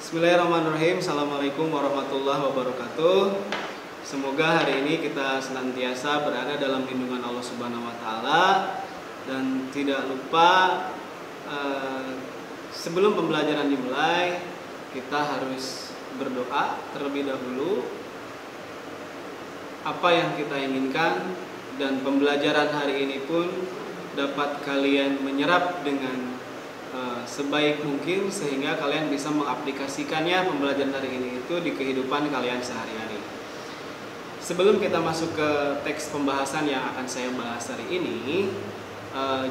Bismillahirrahmanirrahim. Assalamualaikum warahmatullahi wabarakatuh. Semoga hari ini kita senantiasa berada dalam lindungan Allah Subhanahu wa Ta'ala. Dan tidak lupa, sebelum pembelajaran dimulai, kita harus berdoa terlebih dahulu apa yang kita inginkan, dan pembelajaran hari ini pun dapat kalian menyerap dengan sebaik mungkin sehingga kalian bisa mengaplikasikannya pembelajaran hari ini itu di kehidupan kalian sehari-hari. Sebelum kita masuk ke teks pembahasan yang akan saya bahas hari ini,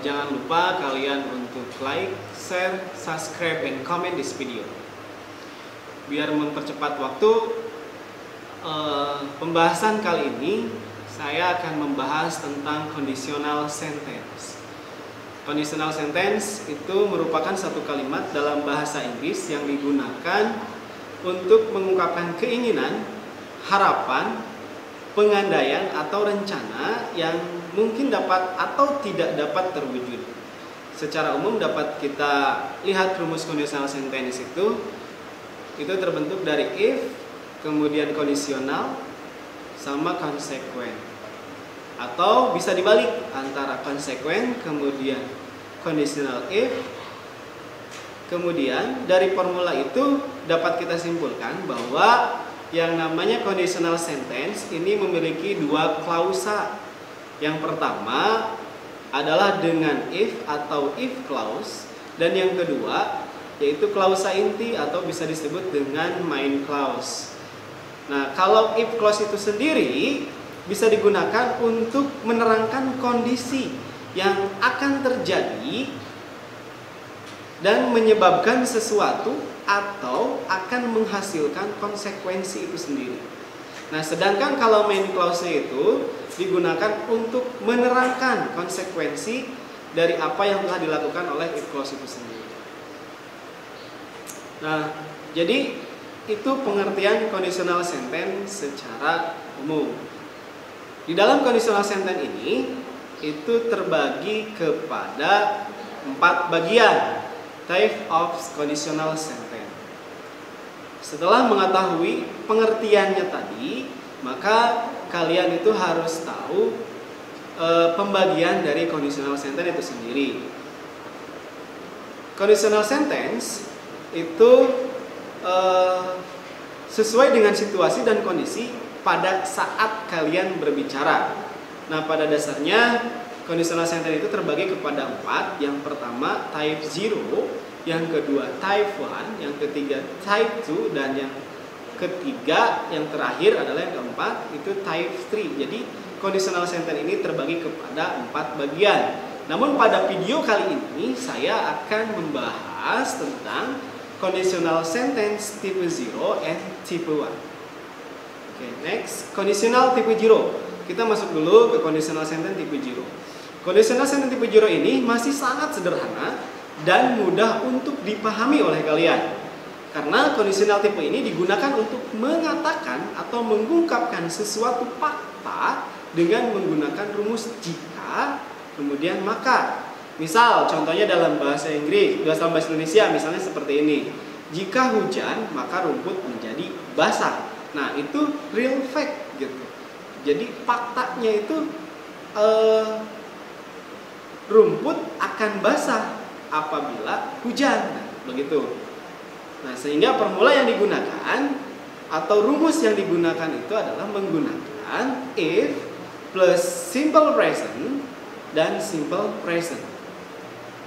jangan lupa kalian untuk like, share, subscribe, and comment this video. Biar mempercepat waktu, pembahasan kali ini saya akan membahas tentang conditional sentence. Conditional sentence itu merupakan satu kalimat dalam bahasa Inggris yang digunakan untuk mengungkapkan keinginan, harapan, pengandaian atau rencana yang mungkin dapat atau tidak dapat terwujud. Secara umum dapat kita lihat rumus conditional sentence itu terbentuk dari if, kemudian kondisional, sama konsekuen. Atau bisa dibalik antara konsekuen kemudian conditional if. Kemudian dari formula itu dapat kita simpulkan bahwa yang namanya conditional sentence ini memiliki dua klausa. Yang pertama adalah dengan if atau if clause, dan yang kedua yaitu klausa inti atau bisa disebut dengan main clause. Nah, kalau if clause itu sendiri bisa digunakan untuk menerangkan kondisi yang akan terjadi dan menyebabkan sesuatu atau akan menghasilkan konsekuensi itu sendiri. Nah, sedangkan kalau main clause itu digunakan untuk menerangkan konsekuensi dari apa yang telah dilakukan oleh if clause itu sendiri. Nah, jadi itu pengertian conditional sentence secara umum. Di dalam conditional sentence ini itu terbagi kepada 4 bagian type of conditional sentence. Setelah mengetahui pengertiannya tadi, maka kalian itu harus tahu pembagian dari conditional sentence itu sendiri. Conditional sentence itu sesuai dengan situasi dan kondisi pada saat kalian berbicara. Nah, pada dasarnya conditional sentence itu terbagi kepada 4. Yang pertama type 0, yang kedua type 1, yang ketiga type 2, dan yang ketiga, yang terakhir adalah yang keempat itu type 3. Jadi conditional sentence ini terbagi kepada 4 bagian. Namun pada video kali ini saya akan membahas tentang conditional sentence tipe 0 and tipe 1. Oke, next, conditional tipe 0. Kita masuk dulu ke conditional sentence tipe 0. Conditional sentence tipe 0 ini masih sangat sederhana dan mudah untuk dipahami oleh kalian. Karena conditional tipe ini digunakan untuk mengatakan atau mengungkapkan sesuatu fakta dengan menggunakan rumus jika, kemudian maka. Misal, contohnya dalam bahasa Inggris, dalam bahasa Indonesia misalnya seperti ini. Jika hujan, maka rumput menjadi basah. Nah, itu real fact gitu. Jadi faktanya itu rumput akan basah apabila hujan. Nah, begitu. Nah, sehingga formula yang digunakan atau rumus yang digunakan itu adalah menggunakan if plus simple present dan simple present.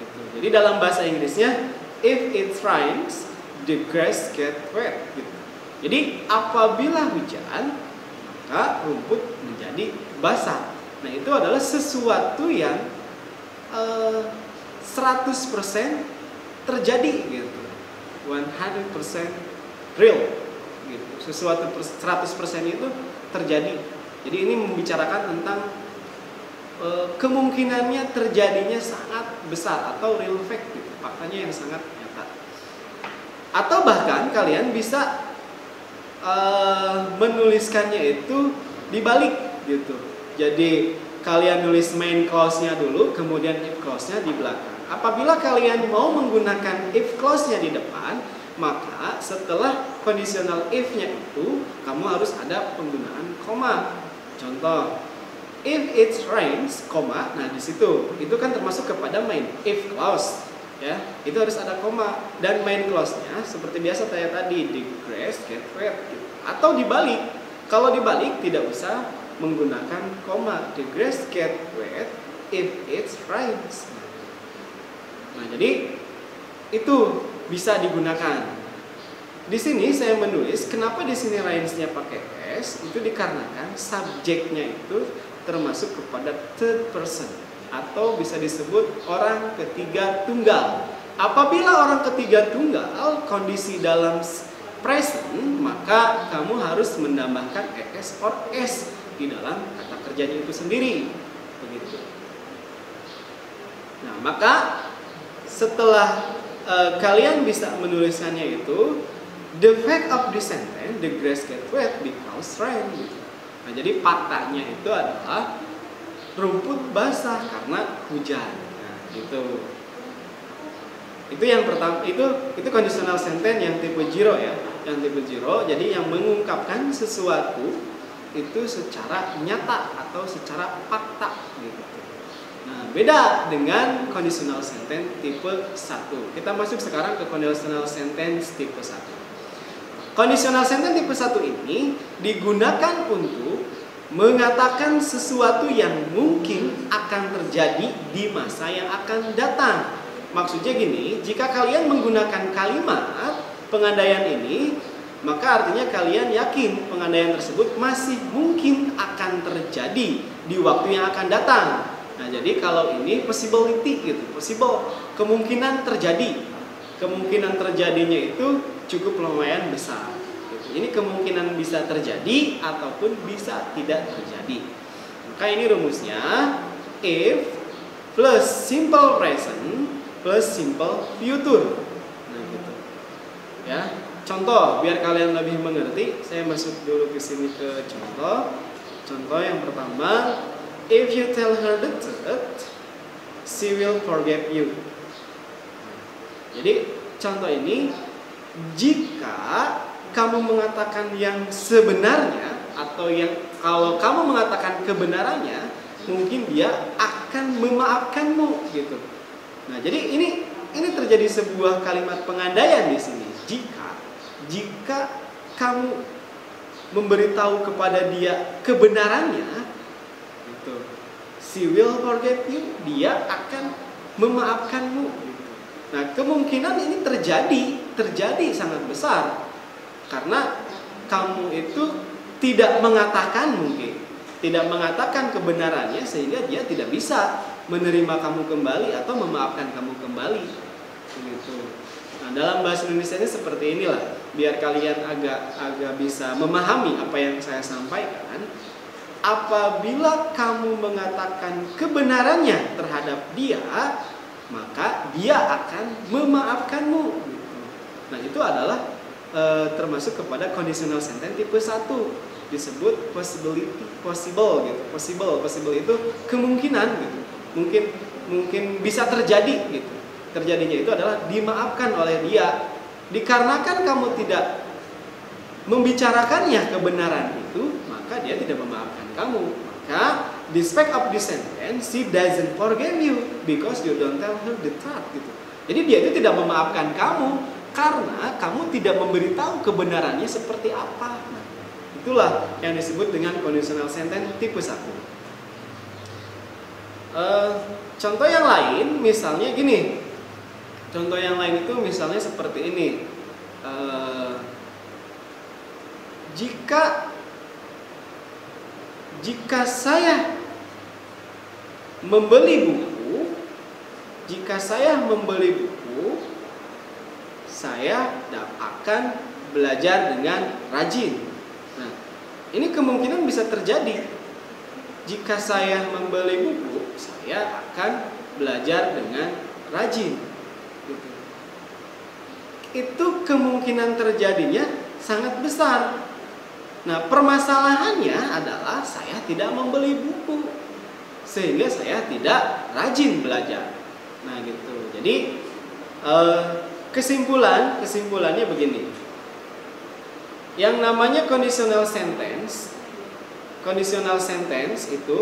Gitu. Jadi dalam bahasa Inggrisnya if it rains the grass get wet gitu. Jadi apabila hujan, maka rumput menjadi basah. Nah, itu adalah sesuatu yang 100% terjadi gitu. 100% real gitu. Sesuatu 100% itu terjadi. Jadi ini membicarakan tentang kemungkinannya terjadinya sangat besar atau real fact gitu. Faktanya yang sangat nyata. Atau bahkan kalian bisa menuliskannya itu dibalik gitu. Jadi kalian nulis main clause-nya dulu, kemudian if clause-nya di belakang. Apabila kalian mau menggunakan if clause-nya di depan, maka setelah conditional if-nya itu kamu harus ada penggunaan koma. Contoh, if it rains, koma. Nah, di situ itu kan termasuk kepada main if clause, ya. Itu harus ada koma, dan main clause-nya seperti biasa kayak tadi, the grass get wet gitu. Atau dibalik. Kalau dibalik tidak usah menggunakan koma. The grass get wet if it rains. Nah, jadi itu bisa digunakan. Di sini saya menulis kenapa di sini rains-nya pakai s, itu dikarenakan subjeknya itu termasuk kepada third person atau bisa disebut orang ketiga tunggal. Apabila orang ketiga tunggal kondisi dalam present, maka kamu harus menambahkan es or s di dalam kata kerjanya itu sendiri. Begitu. Nah, maka setelah kalian bisa menuliskannya itu, the fact of the sentence, the grass get wet because rain. Gitu. Nah, jadi faktanya itu adalah rumput basah karena hujan. Nah, gitu. Itu yang pertama, itu conditional sentence yang tipe 0 ya, yang tipe 0. Jadi yang mengungkapkan sesuatu itu secara nyata atau secara fakta gitu. Nah, beda dengan conditional sentence tipe 1. Kita masuk sekarang ke conditional sentence tipe 1. Conditional sentence tipe 1 ini digunakan untuk mengatakan sesuatu yang mungkin akan terjadi di masa yang akan datang. Maksudnya gini, jika kalian menggunakan kalimat pengandaian ini, maka artinya kalian yakin pengandaian tersebut masih mungkin akan terjadi di waktu yang akan datang. Nah, jadi kalau ini possibility gitu, possible, kemungkinan terjadi. Kemungkinan terjadinya itu cukup lumayan besar. Gitu. Ini kemungkinan bisa terjadi ataupun bisa tidak terjadi. Maka ini rumusnya if plus simple present plus simple future. Nah, gitu. Ya, contoh biar kalian lebih mengerti, saya masuk dulu ke sini ke contoh. Contoh yang pertama, if you tell her the truth, she will forgive you. Jadi contoh ini, jika kamu mengatakan yang sebenarnya atau yang kalau kamu mengatakan kebenarannya, mungkin dia akan memaafkanmu gitu. Nah, jadi ini terjadi sebuah kalimat pengandaian di sini. Jika kamu memberitahu kepada dia kebenarannya, gitu, she will forgive you, dia akan memaafkanmu. Gitu. Nah, kemungkinan ini terjadi sangat besar karena kamu itu tidak mengatakan kebenarannya sehingga dia tidak bisa menerima kamu kembali atau memaafkan kamu kembali. Begitu. Nah, dalam bahasa Indonesia ini seperti inilah, biar kalian agak bisa memahami apa yang saya sampaikan. Apabila kamu mengatakan kebenarannya terhadap dia, maka dia akan memaafkanmu. Nah, itu adalah termasuk kepada conditional sentence tipe 1, disebut possibility, possible gitu. Possible itu kemungkinan gitu. Mungkin bisa terjadi gitu. Terjadinya itu adalah dimaafkan oleh dia. Dikarenakan kamu tidak membicarakannya kebenaran itu, maka dia tidak memaafkan kamu. Maka this fact of this sentence, she doesn't forgive you because you don't tell her the truth gitu. Jadi dia itu tidak memaafkan kamu karena kamu tidak memberitahu kebenarannya seperti apa. Nah, itulah yang disebut dengan conditional sentence tipe 1. Contoh yang lain misalnya gini. Contoh yang lain itu misalnya seperti ini. Jika saya membeli buku, saya akan belajar dengan rajin. Nah, ini kemungkinan bisa terjadi. Jika saya membeli buku, saya akan belajar dengan rajin. Gitu. Itu kemungkinan terjadinya sangat besar. Nah, permasalahannya adalah saya tidak membeli buku, sehingga saya tidak rajin belajar. Nah, gitu. Jadi kesimpulannya begini. Yang namanya conditional sentence itu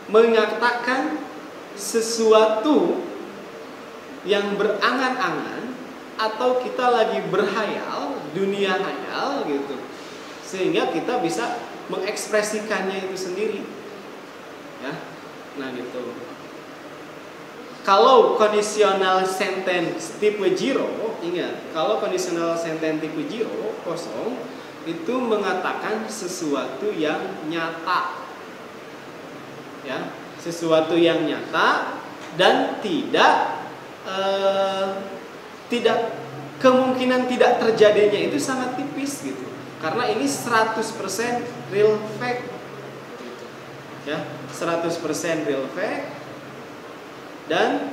mengatakan sesuatu yang berangan-angan atau kita lagi berhayal, dunia hayal gitu, sehingga kita bisa mengekspresikannya itu sendiri, ya. Nah gitu. Kalau conditional sentence tipe 0, ingat, kalau conditional sentence tipe 0, kosong, itu mengatakan sesuatu yang nyata, ya, sesuatu yang nyata dan tidak kemungkinan tidak terjadinya itu sangat tipis gitu. Karena ini 100% real fact. Ya, 100% real fact. Dan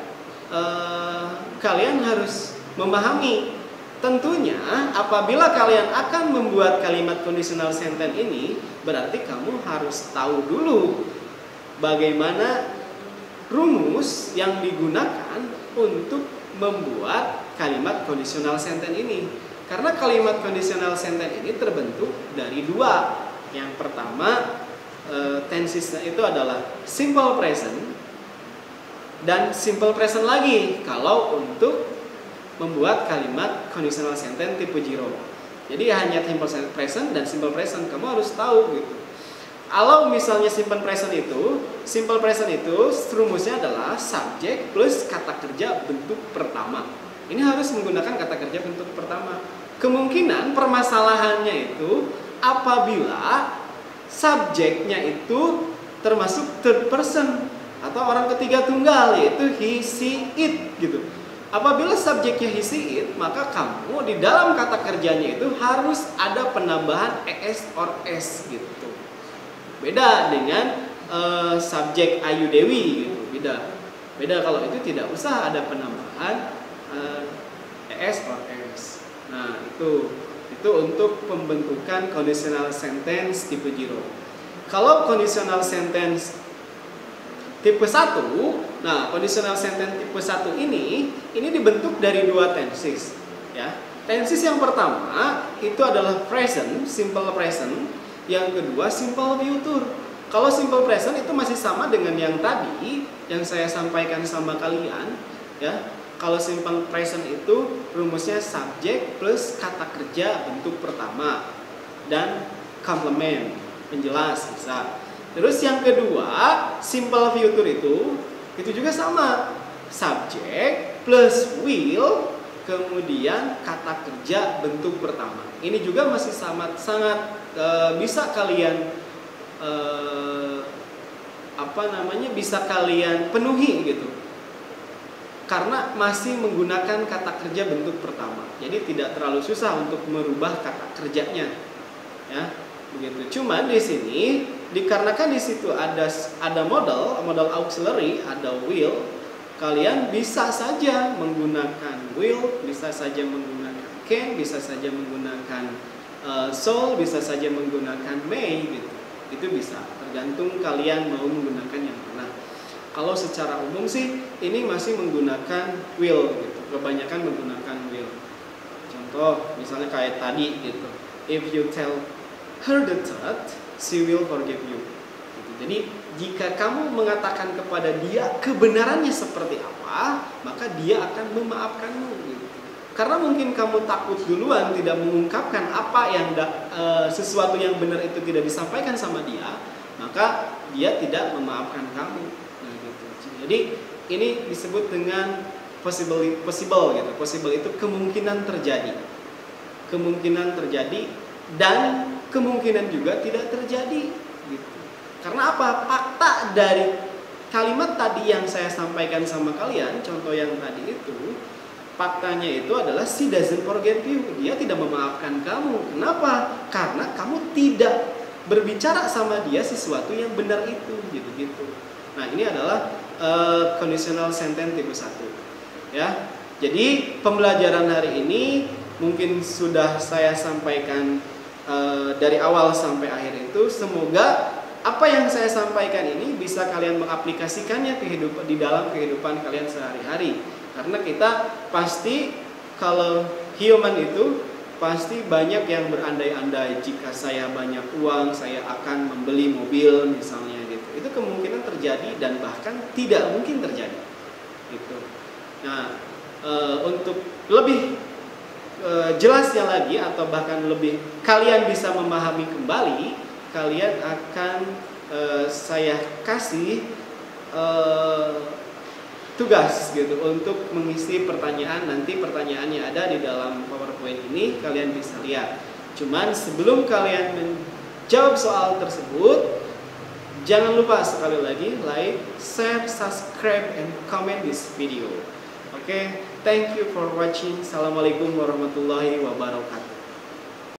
kalian harus memahami, tentunya apabila kalian akan membuat kalimat conditional sentence ini, berarti kamu harus tahu dulu bagaimana rumus yang digunakan untuk membuat kalimat conditional sentence ini. Karena kalimat conditional sentence ini terbentuk dari dua. Yang pertama, tensesnya itu adalah simple present dan simple present lagi kalau untuk membuat kalimat conditional sentence tipe 0. Jadi hanya simple present dan simple present, kamu harus tahu gitu. Kalau misalnya simple present itu rumusnya adalah subjek plus kata kerja bentuk pertama. Ini harus menggunakan kata kerja bentuk pertama. Kemungkinan permasalahannya itu apabila subjeknya itu termasuk third person atau orang ketiga tunggal, yaitu he, she, it gitu. Apabila subjeknya he, she, it, maka kamu di dalam kata kerjanya itu harus ada penambahan es or s gitu. Beda dengan subjek Ayu Dewi gitu, beda kalau itu tidak usah ada penambahan es or s. Nah itu untuk pembentukan conditional sentence tipe 0. Kalau conditional sentence tipe 1, nah conditional sentence tipe 1 ini dibentuk dari dua tenses, ya. Tenses yang pertama itu adalah present, simple present. Yang kedua simple future. Kalau simple present itu masih sama dengan yang tadi yang saya sampaikan sama kalian, ya. Kalau simple present itu rumusnya subjek plus kata kerja bentuk pertama dan complement, penjelas bisa. Terus yang kedua, simple future itu juga sama. Subjek plus will, kemudian kata kerja bentuk pertama. Ini juga masih sangat bisa kalian bisa kalian penuhi gitu. Karena masih menggunakan kata kerja bentuk pertama. Jadi tidak terlalu susah untuk merubah kata kerjanya. Ya, begitu. Cuma di sini dikarenakan di situ ada modal auxiliary, ada will, kalian bisa saja menggunakan will, bisa saja menggunakan can, bisa saja menggunakan shall, bisa saja menggunakan may gitu. Itu bisa, tergantung kalian mau menggunakan yang mana. Kalau secara umum sih ini masih menggunakan will gitu. Kebanyakan menggunakan will. Contoh misalnya kayak tadi gitu. If you tell her the truth, she will forgive you. Gitu. Jadi jika kamu mengatakan kepada dia kebenarannya seperti apa, maka dia akan memaafkanmu. Gitu. Karena mungkin kamu takut duluan tidak mengungkapkan apa yang sesuatu yang benar itu tidak disampaikan sama dia, maka dia tidak memaafkan kamu. Nah, gitu. Jadi ini disebut dengan possible gitu. Possible itu kemungkinan terjadi. Kemungkinan terjadi dan kemungkinan juga tidak terjadi gitu. Karena apa? Fakta dari kalimat tadi yang saya sampaikan sama kalian, contoh yang tadi itu, faktanya itu adalah she doesn't forget you. Dia tidak memaafkan kamu. Kenapa? Karena kamu tidak berbicara sama dia sesuatu yang benar itu gitu. Nah, ini adalah conditional sentence tipe 1. Ya. Jadi, pembelajaran hari ini mungkin sudah saya sampaikan dari awal sampai akhir itu. Semoga apa yang saya sampaikan ini bisa kalian mengaplikasikannya di dalam kehidupan kalian sehari-hari. Karena kita pasti kalau human itu pasti banyak yang berandai-andai, jika saya banyak uang saya akan membeli mobil misalnya gitu. Itu kemungkinan terjadi dan bahkan tidak mungkin terjadi gitu. Nah, untuk lebih jelasnya lagi atau bahkan lebih kalian bisa memahami kembali, kalian akan saya kasih tugas gitu untuk mengisi pertanyaan. Nanti pertanyaannya ada di dalam PowerPoint ini, kalian bisa lihat. Cuman sebelum kalian menjawab soal tersebut, jangan lupa sekali lagi like, share, subscribe, and comment this video. Oke, thank you for watching. Assalamualaikum warahmatullahi wabarakatuh.